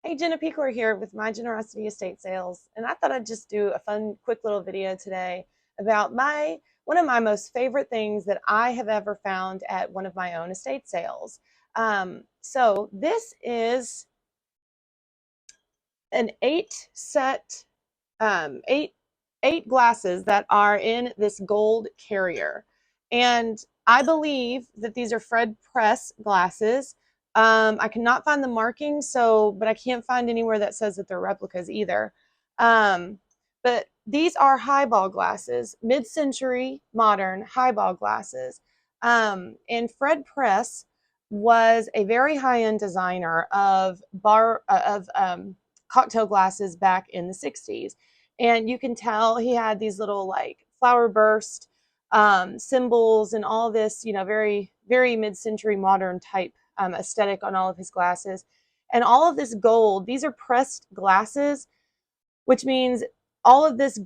Hey, Jenna Piekler here with My Generosity Estate Sales, and I thought I'd just do a fun, quick little video today about one of my most favorite things that I have ever found at one of my own estate sales. So this is an um, eight eight glasses that are in this gold carrier, and I believe that these are Fred Press glasses. I cannot find the marking, but I can't find anywhere that says that they're replicas either. Um, but these are highball glasses, mid-century modern highball glasses. And Fred Press was a very high-end designer of cocktail glasses back in the 60s. And you can tell he had these little like flower burst symbols and all this, very, very mid-century modern type aesthetic on all of his glasses. And all of this gold, these are pressed glasses, which means all of this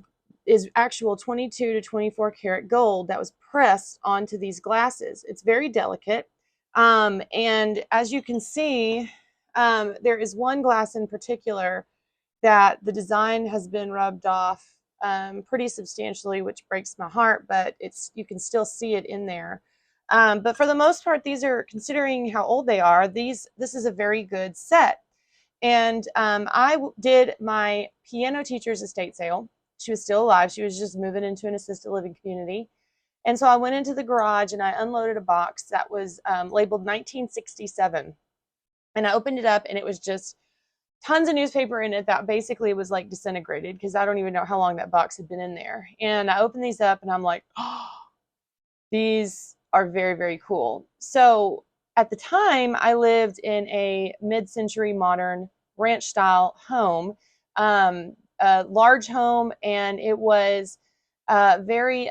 is actual 22 to 24 karat gold that was pressed onto these glasses. It's very delicate. And as you can see, there is one glass in particular that the design has been rubbed off pretty substantially, which breaks my heart, but you can still see it in there. But for the most part, these are, considering how old they are, this is a very good set. And I did my piano teacher's estate sale. She was still alive. She was just moving into an assisted living community. And so I went into the garage and I unloaded a box that was labeled 1967. And I opened it up and it was just tons of newspaper in it that basically was like disintegrated because I don't even know how long that box had been in there. And I opened these up and I'm like, oh, these are very, very cool. So at the time, I lived in a mid-century modern ranch style home, a large home, and it was very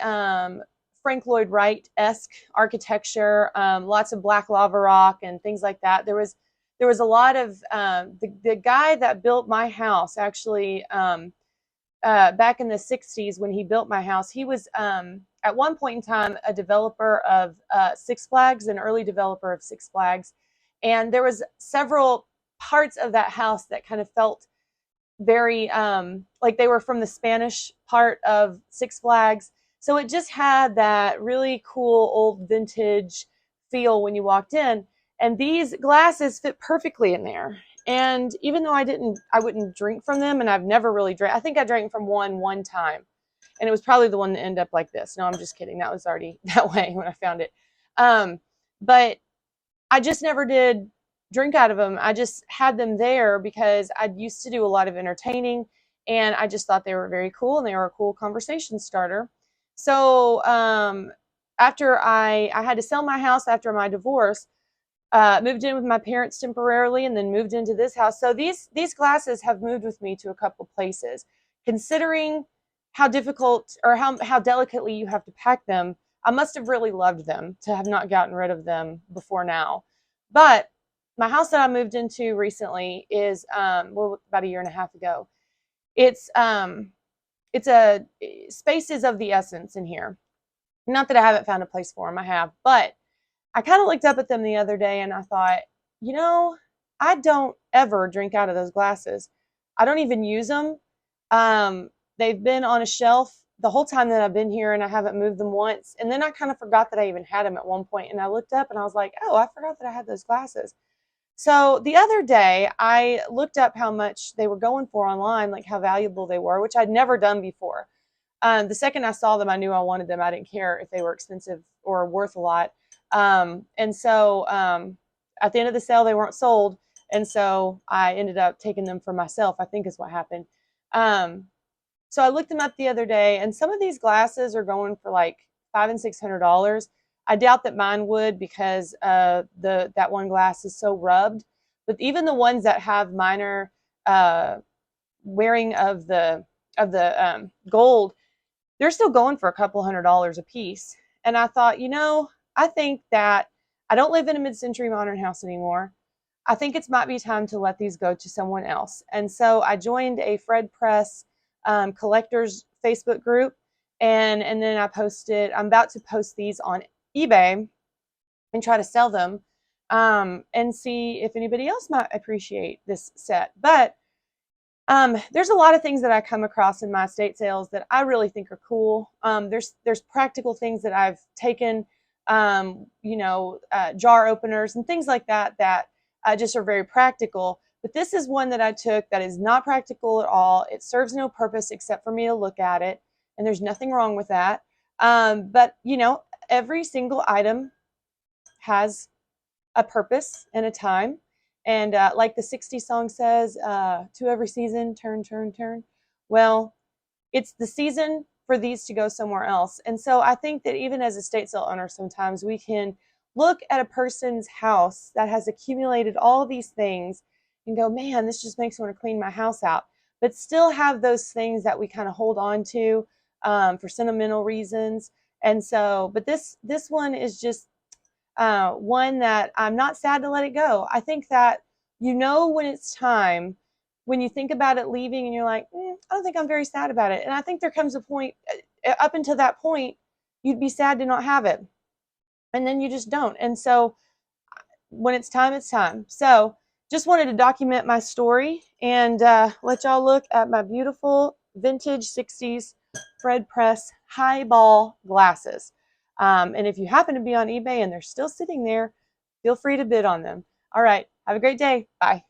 Frank Lloyd Wright-esque architecture, lots of black lava rock and things like that. There was a lot of the guy that built my house actually back in the 60s when he built my house. He was at one point in time a developer of Six Flags, an early developer of Six Flags, and there was several parts of that house that kind of felt very like they were from the Spanish part of Six Flags. So it just had that really cool old vintage feel when you walked in. And these glasses fit perfectly in there. And even though I wouldn't drink from them, and I've never really drank. I think I drank from one time, and it was probably the one that ended up like this. No, I'm just kidding. That was already that way when I found it. But I just never did drink out of them. I just had them there because I used to do a lot of entertaining, and I just thought they were very cool and they were a cool conversation starter. So after I had to sell my house after my divorce, moved in with my parents temporarily, and then moved into this house. So these glasses have moved with me to a couple places. Considering how difficult or how delicately you have to pack them, I must have really loved them to have not gotten rid of them before now. But my house that I moved into recently is well, about a year and a half ago. It's it's a space is of the essence in here. Not that I haven't found a place for them, I have, but I kind of looked up at them the other day and I thought, you know, I don't ever drink out of those glasses. I don't even use them. They've been on a shelf the whole time that I've been here and I haven't moved them once. And then I kind of forgot that I even had them at one point, and I looked up and I was like, oh, I forgot that I had those glasses. So the other day I looked up how much they were going for online, like how valuable they were, which I'd never done before. The second I saw them, I knew I wanted them. I didn't care if they were expensive or worth a lot. And so at the end of the sale, they weren't sold. And so I ended up taking them for myself, I think is what happened. Um, so I looked them up the other day, and some of these glasses are going for like $500 and $600. I doubt that mine would because that one glass is so rubbed. But even the ones that have minor uh, wearing of the gold, they're still going for a couple $100s a piece. And I thought, I think that I don't live in a mid-century modern house anymore. I think it might be time to let these go to someone else. And so I joined a Fred Press collectors Facebook group, and then I'm about to post these on eBay and try to sell them and see if anybody else might appreciate this set. But there's a lot of things that I come across in my estate sales that I really think are cool. There's practical things that I've taken, jar openers and things like that that just are very practical. But this is one that I took that is not practical at all. It serves no purpose except for me to look at it, and there's nothing wrong with that. But every single item has a purpose and a time. And like the 60s song says, to every season, turn, turn, turn. Well, it's the season for these to go somewhere else. And so I think that even as estate sale owner, sometimes we can look at a person's house that has accumulated all these things and go, man, this just makes me want to clean my house out. But still have those things that we kind of hold on to for sentimental reasons. And so, but this one is just one that I'm not sad to let it go. I think that when it's time, when you think about it leaving and you're like, I don't think I'm very sad about it. And I think there comes a point, up until that point, you'd be sad to not have it. And then you just don't. And so when it's time, it's time. So just wanted to document my story and let y'all look at my beautiful vintage 60s Fred Press highball glasses. And if you happen to be on eBay and they're still sitting there, feel free to bid on them. All right. Have a great day. Bye.